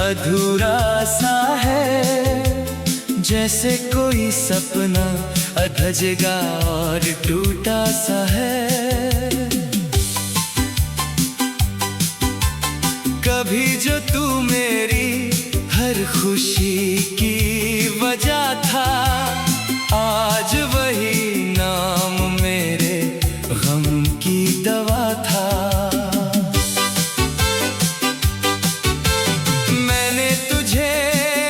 अधूरा सा है, जैसे कोई सपना अधजगा और टूटा सा है। कभी जो तू मेरी हर खुशी की वजह था, आज वही नाम मेरे गम की दवा था। मैंने तुझे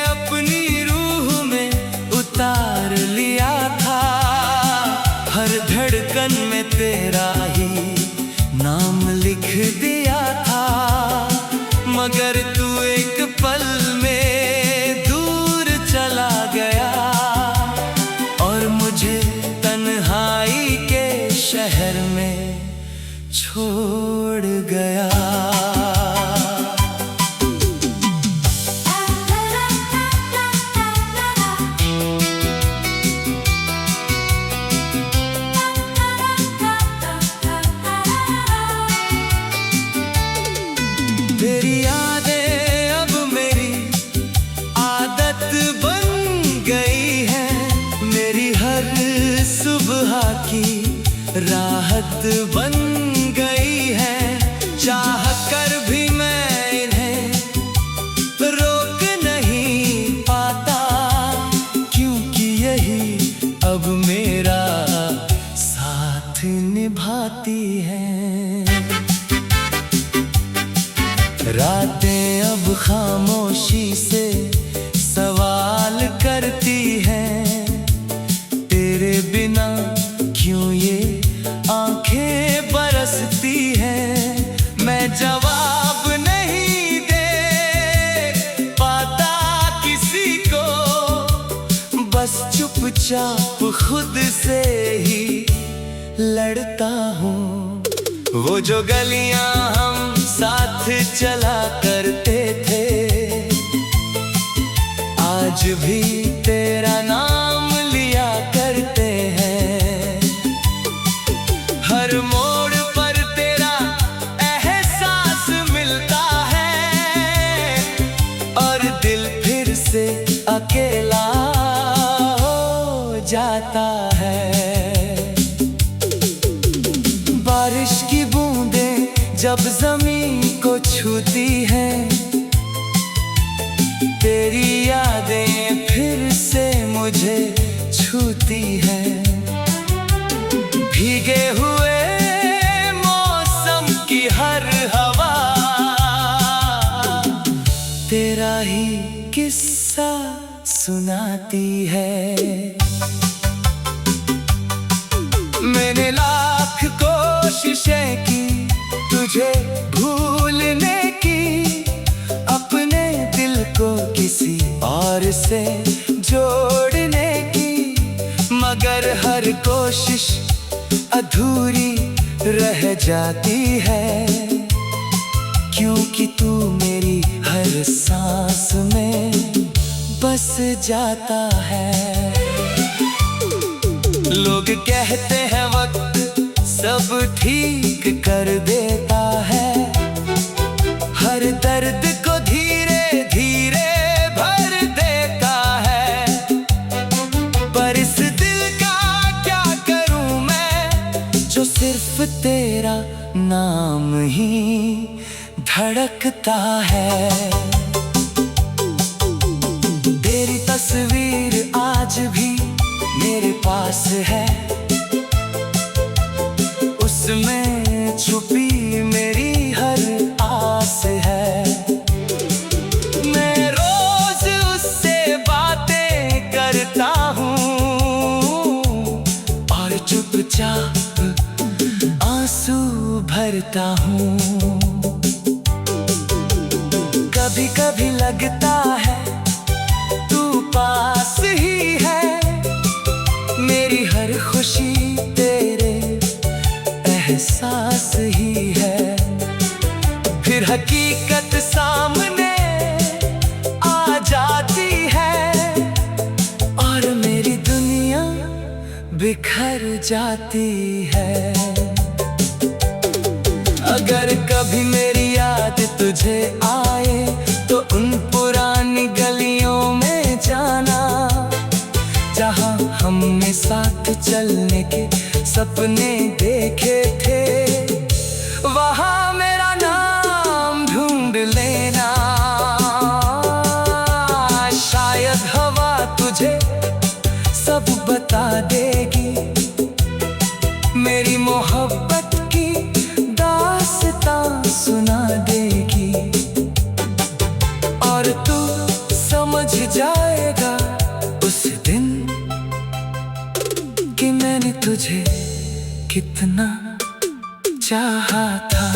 अपनी रूह में उतार लिया था, हर धड़कन में तेरा ही नाम लिख दिया था। मगर तू एक पल में दूर चला गया और मुझे तन्हाई के शहर में छोड़ गया। तेरी यादें अब मेरी आदत बन गई है, मेरी हर सुबह की राहत बन गई है। चाह कर भी मैं इन्हें रोक नहीं पाता, क्योंकि यही अब मेरा साथ निभाती है। रातें अब खामोशी से सवाल करती हैं, तेरे बिना क्यों ये आंखें बरसती हैं। मैं जवाब नहीं दे पाता किसी को, बस चुपचाप खुद से ही लड़ता हूँ। वो जो गलियां हम साथ चला करते थे, आज भी तेरा नाम लिया करते हैं। हर मोड़ पर तेरा एहसास मिलता है और दिल फिर से अकेला हो जाता है। बारिश की बूंदें जब ज़मीन को छूती हैं, तेरी यादें फिर से मुझे छूती हैं। भीगे हुए मौसम की हर हवा तेरा ही किस्सा सुनाती है। मैंने लाख कोशिशें की तुझे भूलने की, अपने दिल को किसी और से जोड़ने की, मगर हर कोशिश अधूरी रह जाती है। क्योंकि तू मेरी हर सांस में बस जाता है। लोग कहते हैं वक्त सब ठीक कर देता है, हर दर्द को धीरे धीरे भर देता है। पर इस दिल का क्या करूं मैं, जो सिर्फ तेरा नाम ही धड़कता है। तेरी तस्वीर आज भी मेरे पास है, उसमें छुपी मेरी हर आस है। मैं रोज उससे बातें करता हूँ और चुपचाप आंसू भरता हूँ। कभी कभी लगता है तू पास ही है, मेरी हर खुशी तेरे एहसास ही है। फिर हकीकत सामने आ जाती है और मेरी दुनिया बिखर जाती है। अगर कभी मेरी याद तुझे आए तो उन पुराने जहाँ हमने साथ चलने के सपने देखे थे, वहाँ मेरा नाम ढूंढ लेना। शायद हवा तुझे सब बता देगी, मेरी मोहब्बत की दास्तां सुना देगी, और तू समझ जाएगा उस दिन कि मैंने तुझे कितना चाहा था।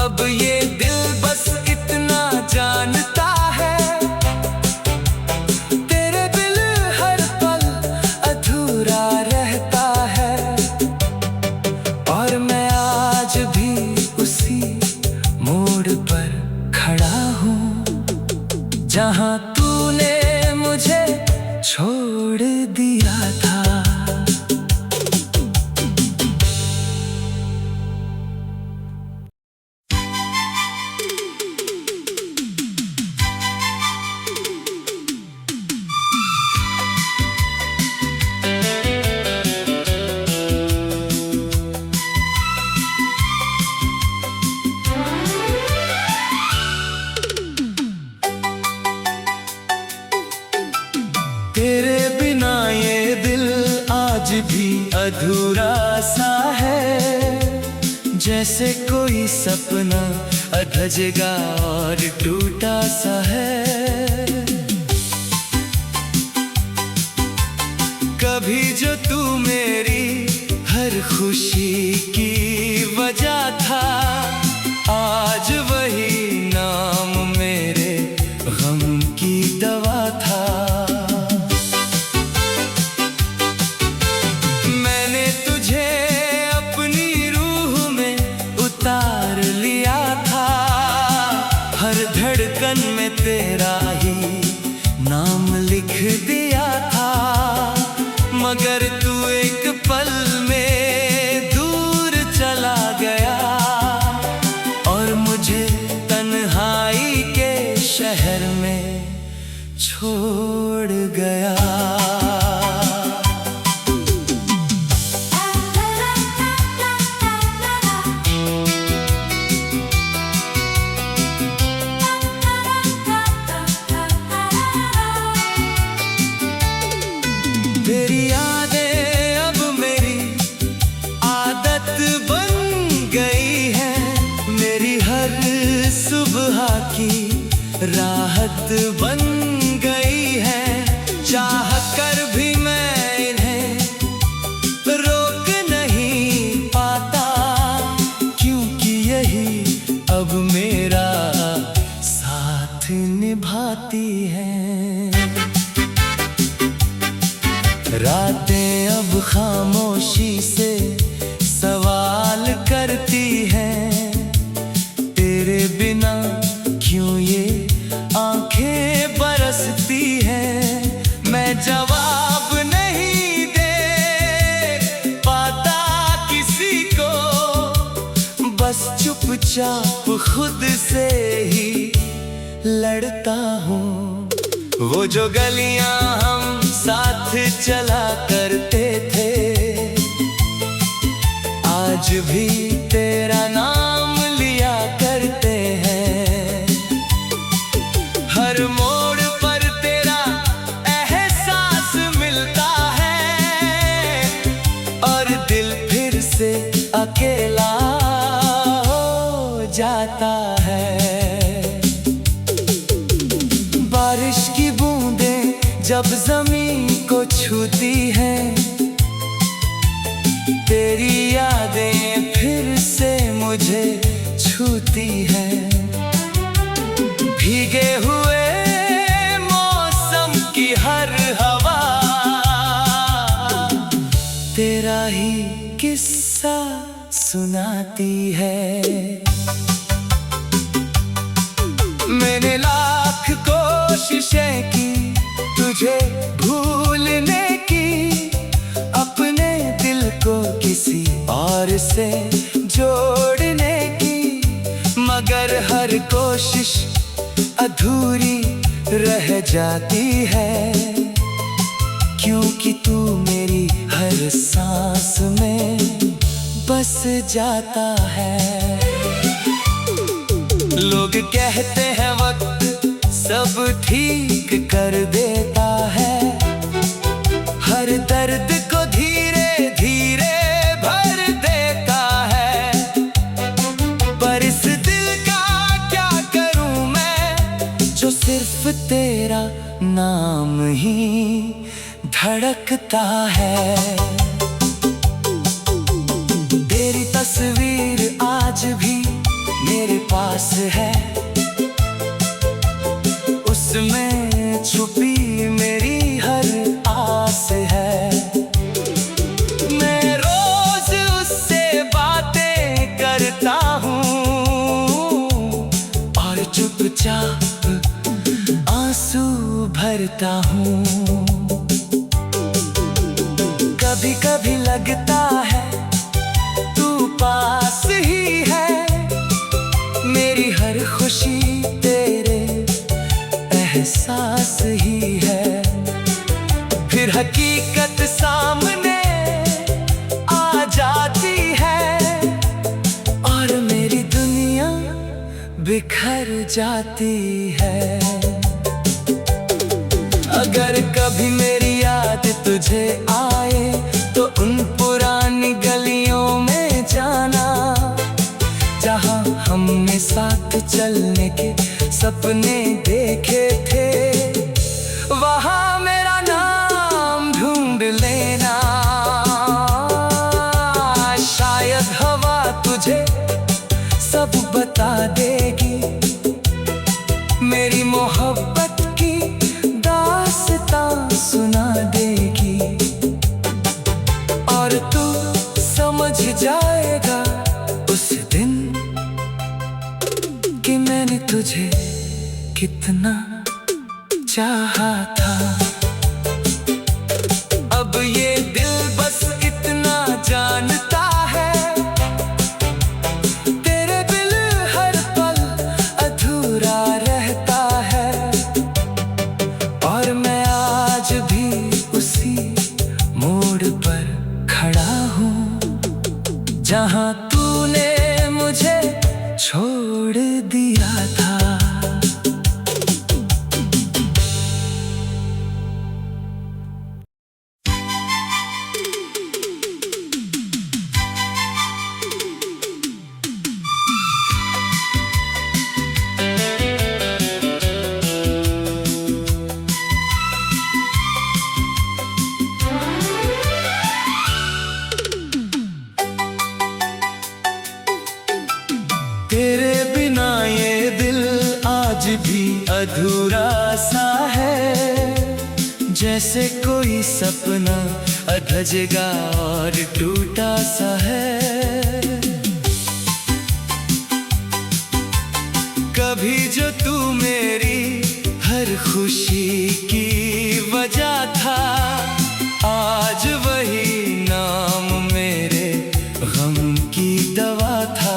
अब ये दिल बस इतना जानता है, तेरे बिन हर पल अधूरा रहता है। और मैं आज भी उसी मोड़ पर खड़ा हूँ, जहाँ तूने मुझे छोड़ दिया था। तेरे बिना ये दिल आज भी अधूरा सा है, जैसे कोई सपना अधजगा और टूटा सा है। कभी जो तू मेरी हर खुशी की वजह था, आज वही नाम मेरे गम की दवा था। उतार लिया था, हर धड़कन में तेरा ही नाम लिख दिया था। मगर तू एक पल में दूर चला गया, और मुझे तन्हाई के शहर में छोड़ गया। तेरी यादें अब मेरी आदत बन गई है, मेरी हर सुबह की राहत बन गई है। चाह कर भी मैं इन्हें रोक नहीं पाता, क्योंकि यही अब मेरा साथ निभाती है। रातें अब खामोशी से सवाल करती हैं, तेरे बिना क्यों ये आंखें बरसती हैं। मैं जवाब नहीं दे पाता किसी को, बस चुपचाप खुद से ही लड़ता हूँ। वो जो गलियां हम साथ चला करते थे, आज भी तेरा नाम लिया करते हैं। हर मोड़ पर तेरा एहसास मिलता है, और दिल फिर से अकेला हो जाता है। बारिश की बूंदें जब जमीन को छूती हैं, तेरी यादें फिर से मुझे छूती हैं। भीगे हुए मौसम की हर हवा तेरा ही किस्सा सुनाती है। मैंने लाख कोशिशें की तुझे भूलने की, अपने दिल को किसी और से जोड़ने की, मगर हर कोशिश अधूरी रह जाती है। जाता है। लोग कहते हैं वक्त सब ठीक कर देता है, हर दर्द को धीरे धीरे भर देता है। पर इस दिल का क्या करूं मैं, जो सिर्फ तेरा नाम ही धड़कता है। तेरी तस्वीर आज भी मेरे पास है, उसमें छुपी मेरी हर आस है। मैं रोज उससे बातें करता हूँ और चुपचाप आंसू भरता हूँ। कभी कभी लगता है तू पास ही है, मेरी हर खुशी तेरे एहसास ही है। फिर हकीकत सामने आ जाती है और मेरी दुनिया बिखर जाती है। अगर कभी मेरी याद तुझे आए तो उन पुरानी गलियों में जाना, जहाँ हमने साथ चलने के सपने देखे थे। वहाँ मेरा नाम ढूंढ लेना, शायद हवा तुझे सब बता देगी। मेरी मोहब्बत की दास्तां सुना देगी और तू समझ जाएगा उस दिन कि मैंने तुझे कितना चाहा था। अब ये दिल बस इतना जानता है, तेरे बिन हर पल अधूरा रहता है। और मैं आज भी उसी मोड़ पर खड़ा हूँ जहाँ तूने मुझे छोड़ दिया था। तेरे बिना ये दिल आज भी अधूरा सा है, जैसे कोई सपना अधजगा और टूटा सा है। कभी जो तू मेरी हर खुशी की वजह था, आज वही नाम मेरे गम की दवा था।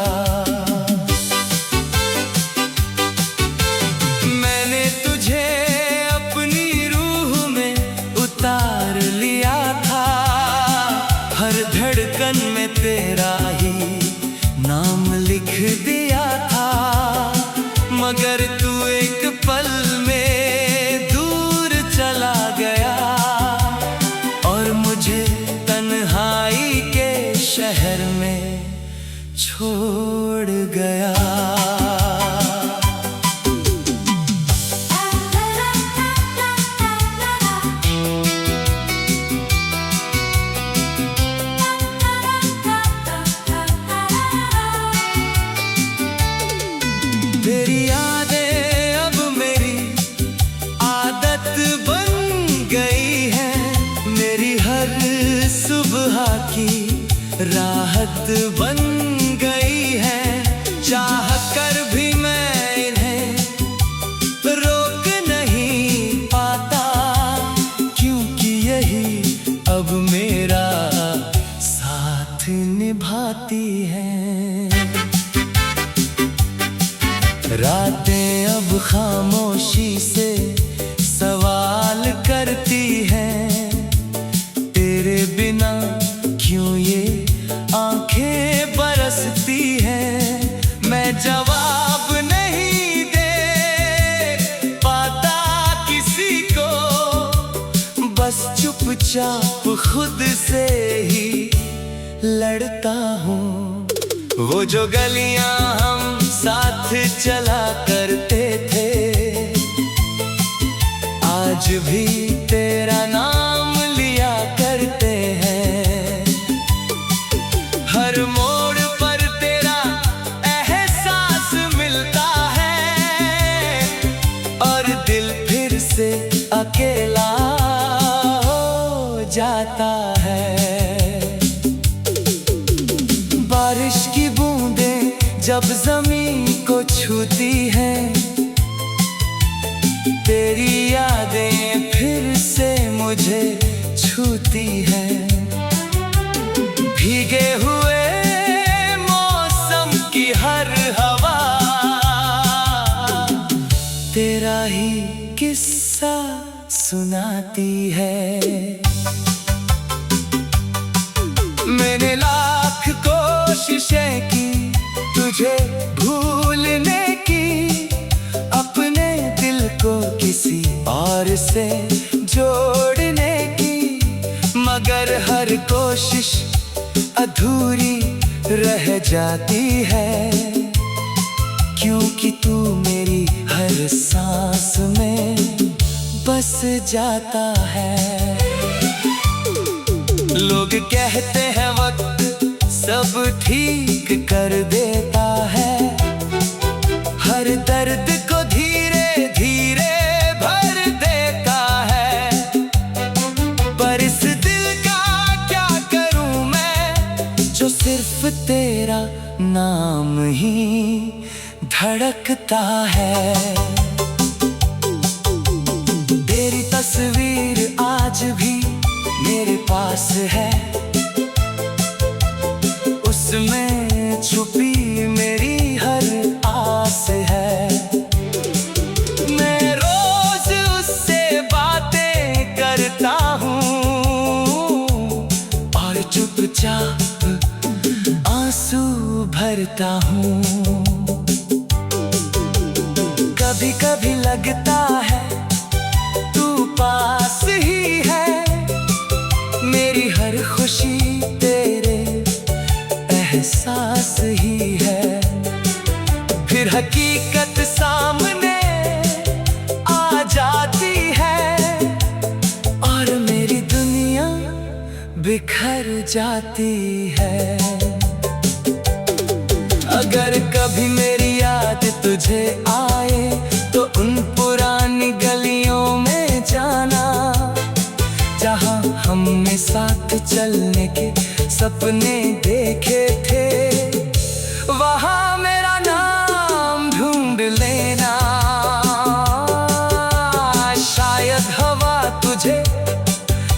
धड़कन में तेरा ही नाम लिख दिया था, मगर तू एक पल में दूर चला गया और मुझे तन्हाई के शहर में छोड़ गया। तेरी यादें अब मेरी आदत बन गई है, मेरी हर सुबह की राहत बन गई है। चाह कर भी मैं इन्हें रोक नहीं पाता, क्योंकि यही अब मेरा साथ निभाती है। रातें अब खामोशी से सवाल करती हैं, तेरे बिना क्यों ये आंखें बरस बस चुपचाप खुद से ही लड़ता हूँ। वो जो गलियां हम साथ चला करते थे, आज भी तेरा नाम लिया करते हैं। हर मोड़ पर तेरा एहसास मिलता है और दिल फिर से अकेला हो जाता है। बारिश की बूंदें जब ज़मीन को छूती हैं, तेरी यादें फिर से मुझे छूती हैं। भीगे हुए मौसम की हर हवा तेरा ही किस्सा सुनाती है। मैंने लाख कोशिशें की तुझे भूलने की, अपने दिल को किसी और से जोड़ने की, मगर हर कोशिश अधूरी रह जाती है। क्योंकि तू मेरी हर सांस में बस जाता है। लोग कहते हैं वक्त सब ठीक कर देता है, हर दर्द को धीरे धीरे भर देता है। पर इस दिल का क्या करूं मैं, जो सिर्फ तेरा नाम ही धड़कता है। तेरी तस्वीर आज भी मेरे पास है, उसमें छुपी मेरी हर आस है। मैं रोज उससे बातें करता हूँ और चुपचाप आंसू भरता हूँ। कभी कभी लगता है तू पास ही है, मेरी हर खुशी तेरे एहसास ही है। फिर हकीकत सामने आ जाती है और मेरी दुनिया बिखर जाती है। अगर कभी मेरी याद तुझे आए तो उन पुरानी गलियों में जाना, जहाँ हमने साथ चलने के सपने देखे थे। वहाँ मेरा नाम ढूंढ लेना, शायद हवा तुझे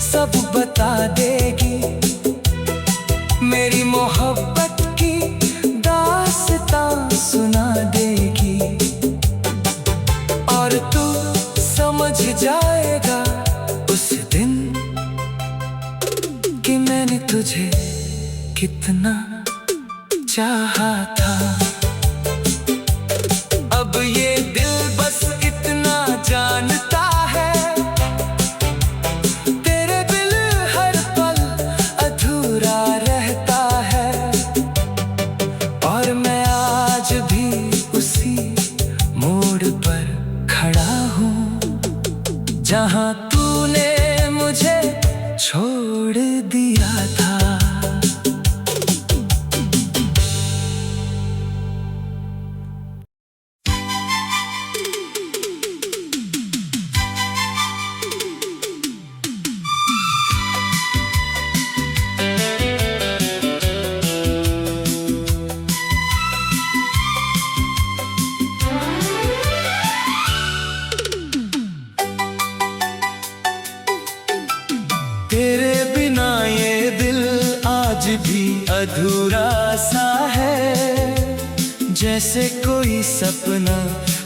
सब बता देगी। मेरी मोहब्बत की दास्तां सुना देगी और तू समझ जाएगा उस दिन कि मैंने तुझे कितना चाहा था। अब ये दिल बस इतना जानता है, तेरे बिन हर पल अधूरा रहता है। और मैं आज भी उसी मोड़ पर खड़ा हूँ, जहाँ तूने मुझे छोड़ दिया था। तेरे बिना ये दिल आज भी अधूरा सा है, जैसे कोई सपना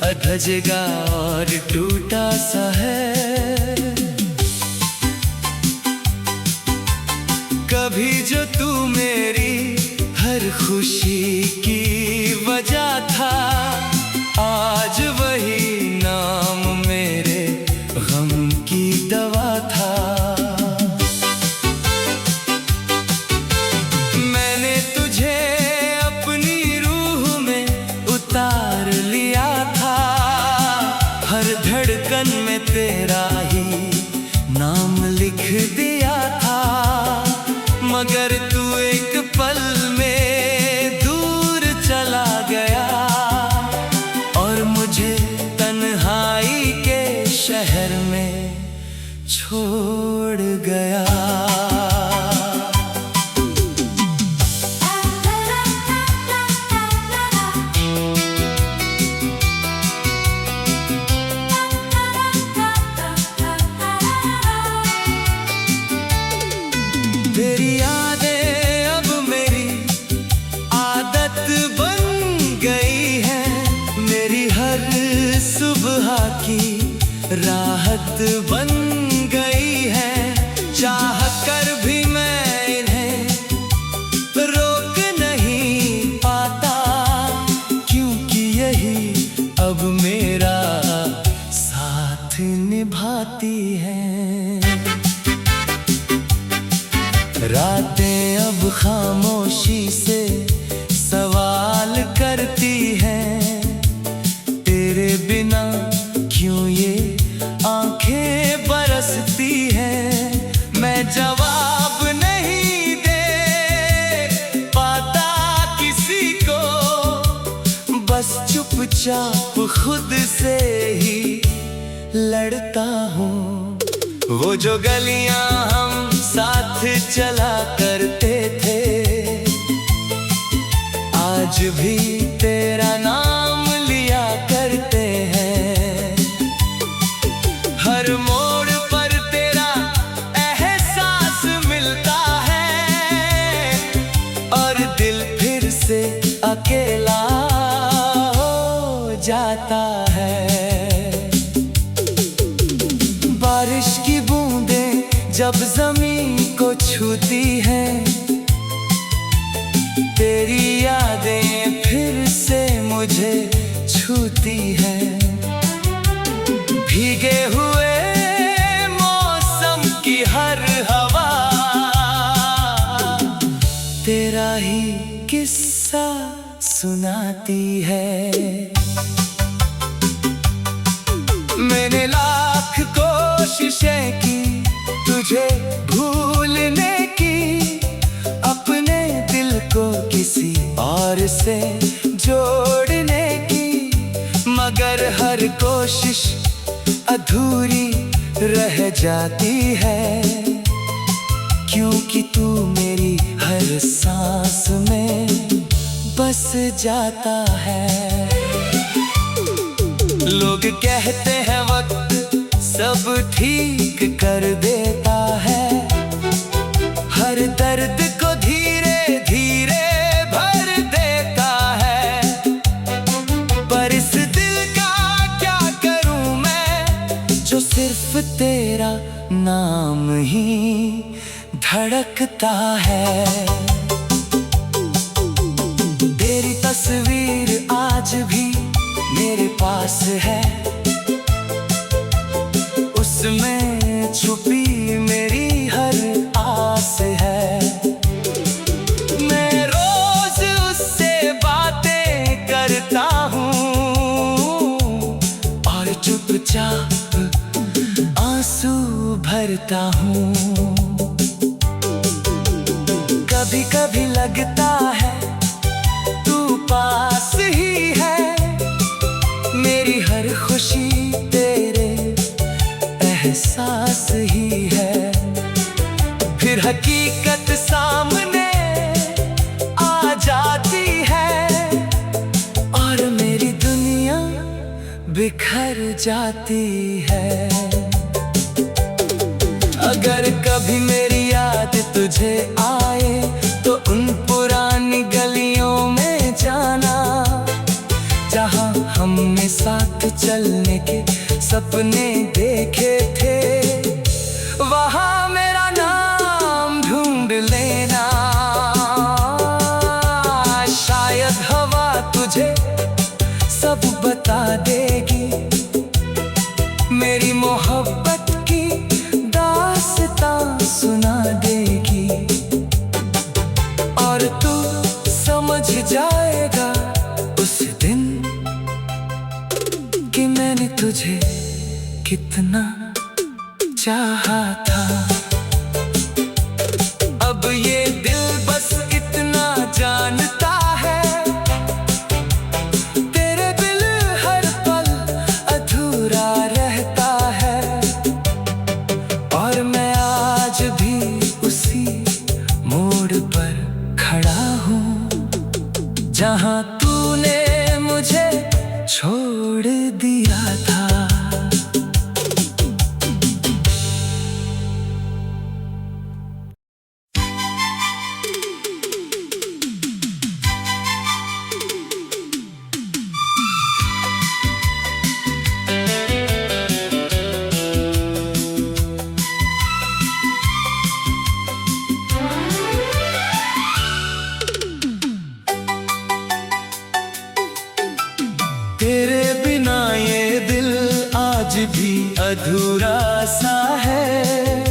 अधजगा और टूटा सा है। कभी जो तू मेरी हर खुशी की वजह था, आज वही नाम मेरे गम की दवा था। दिया था, मगर तू एक पल में दूर चला गया और मुझे तन्हाई के शहर में छोड़ गया। तेरी यादें अब मेरी आदत बन गई है, मेरी हर सुबह की राहत बन गई है। चाह कर भी मैं इन्हें रोक नहीं पाता, क्योंकि यही अब मेरा साथ निभाती है। रातें अब खामोशी से सवाल करती हैं, तेरे बिना क्यों ये आंखें बरसती हैं। मैं जवाब नहीं दे पाता किसी को, बस चुपचाप खुद से ही लड़ता हूँ। वो जो गलियां हम साथ चला करते थे, आज भी तेरा नाम लिया करते हैं। हर मोड़ पर तेरा एहसास मिलता है और दिल फिर से अकेला हो जाता है। बारिश की बूंदें जब जमीन को छूती हैं, तेरी यादें फिर से मुझे छूती हैं। भीगे हुए मौसम की हर हवा तेरा ही किस्सा सुनाती है। मैंने लाख कोशिशें की तुझे भूलने की, अपने दिल को किसी और से जोड़ने की, मगर हर कोशिश अधूरी रह जाती है, क्योंकि तू मेरी हर सांस में बस जाता है। लोग कहते हैं वक्त सब ठीक कर देता है, हर दर्द को धीरे धीरे भर देता है। पर इस दिल का क्या करूं मैं, जो सिर्फ तेरा नाम ही धड़कता है। तेरी तस्वीर आज भी मेरे पास है, उसमें छुपी मेरी हर आस है। मैं रोज उससे बातें करता हूँ और चुपचाप आंसू भरता हूँ। कभी कभी लगता है तू पास ही है, मेरी हर खुशी तेरे एहसास ही है। फिर हकीकत सामने आ जाती है और मेरी दुनिया बिखर जाती है। अगर कभी मेरी याद तुझे आए तो उन पुरानी गलियों में जाना, जहाँ हमने साथ चलने के सपने देखे थे। वहाँ मेरा नाम ढूंढ लेना, शायद हवा तुझे सब बता देगी। मेरी मोहब्बत की दास्तां सुना देगी और तू समझ जाएगा उस दिन कि मैंने तुझे कितना चाहा था। जहां तूने मुझे छोड़ दिया था। तेरे बिना ये दिल आज भी अधूरा सा है,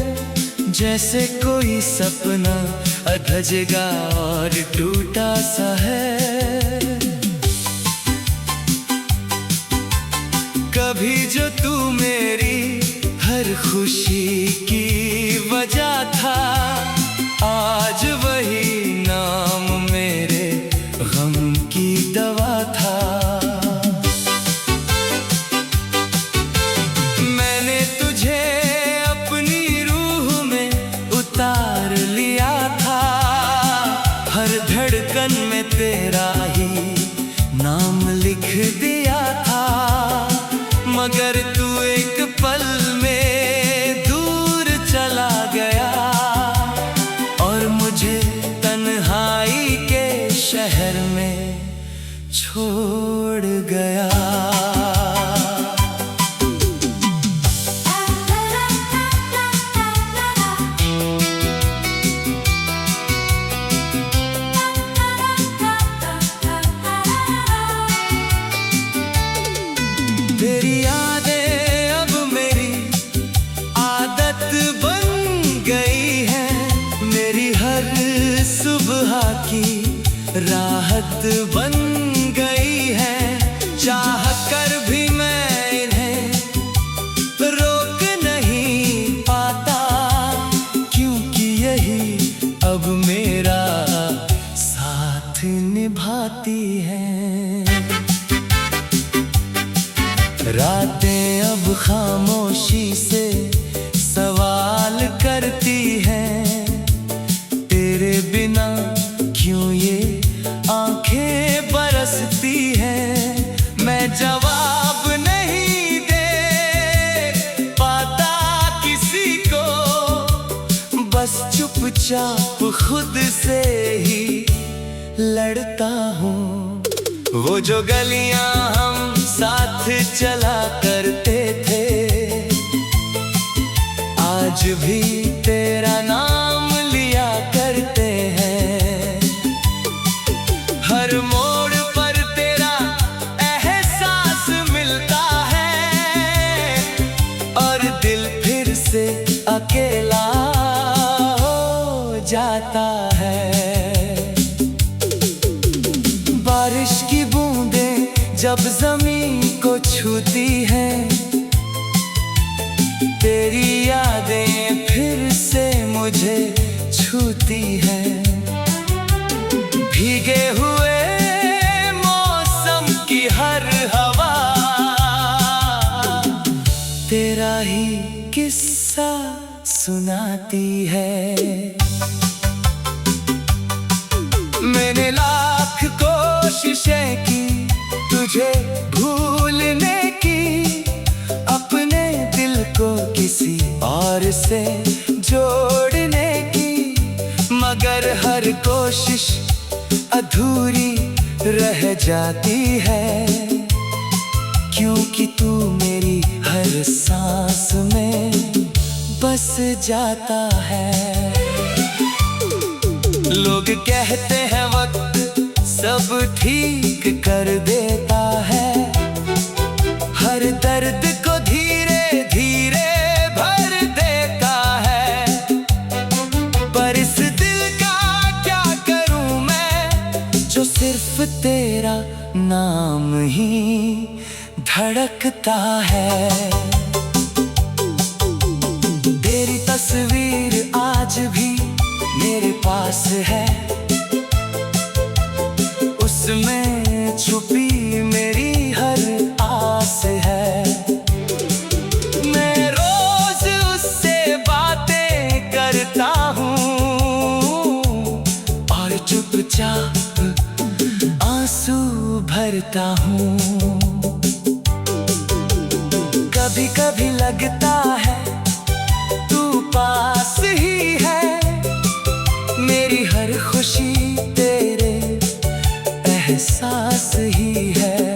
जैसे कोई सपना अधजगा और टूटा सा है। कभी जो तू मेरी हर खुशी की वजह था, आज वही नाम मेरे गम की दवा था। धड़कन में तेरा ही नाम लिख दिया था, मगर तू एक पल में दूर चला गया और मुझे तन्हाई के शहर में छोड़ गया। तेरी यादें अब मेरी आदत बन गई है, मेरी हर सुबह की राहत बन गई है। चाह कर भी मैं इन्हें रोक नहीं पाता, क्योंकि यही अब मेरा साथ निभाती है। रातें अब खामोशी से सवाल करती हैं, तेरे बिना क्यों ये आंखें बरसती हैं। मैं जवाब नहीं दे पाता किसी को, बस चुपचाप खुद से ही लड़ता हूँ। वो जो गलियां हम साथ चला करते थे, आज भी तेरा नाम लिया करते हैं। हर मोड़ पर तेरा एहसास मिलता है और दिल फिर से अकेला हो जाता है। बारिश की बूंदें जब ज़मीन को छूती हैं, तेरी यादें फिर से मुझे छूती हैं। भीगे हुए मौसम की हर हवा तेरा ही किस्सा सुनाती है। मैंने लाख कोशिशें की तुझे भूलने की, अपने दिल को किसी और से जोड़ने की, मगर हर कोशिश अधूरी रह जाती है, क्योंकि तू मेरी हर सांस में बस जाता है। लोग कहते हैं वक्त सब ठीक कर देता है, हर दर्द को धीरे धीरे भर देता है। पर इस दिल का क्या करूं मैं, जो सिर्फ तेरा नाम ही धड़कता है। तेरी तस्वीर आज भी मेरे पास है, उसमें छुपी मेरी हर आस है। मैं रोज उससे बातें करता हूँ और चुपचाप चाहता हूँ। कभी कभी लगता है तू पास ही है, मेरी हर खुशी तेरे एहसास ही है।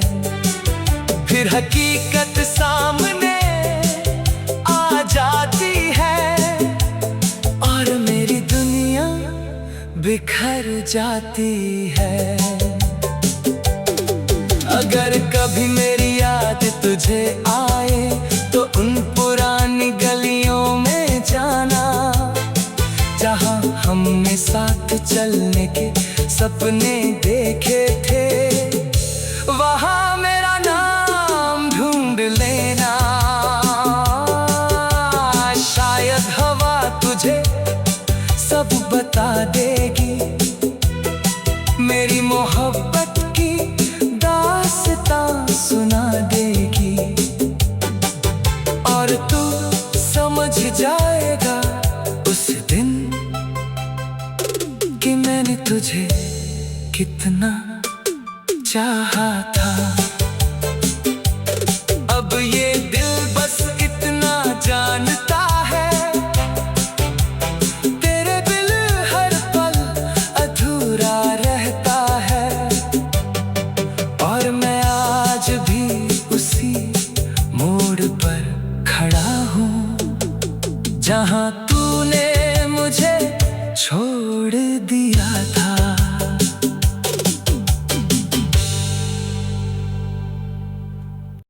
फिर हकीकत सामने आ जाती है और मेरी दुनिया बिखर जाती है। अगर कभी मेरी याद तुझे आए तो उन पुरानी गलियों में जाना, जहाँ हमने साथ चलने के सपने देखे थे। वहाँ मेरा नाम ढूंढ लेना, शायद हवा तुझे सब बता देगी, मेरी मोहब्बत की दास्तां सुना देगी। और तू समझ जाएगा उस दिन कि मैंने तुझे कितना चाहा था।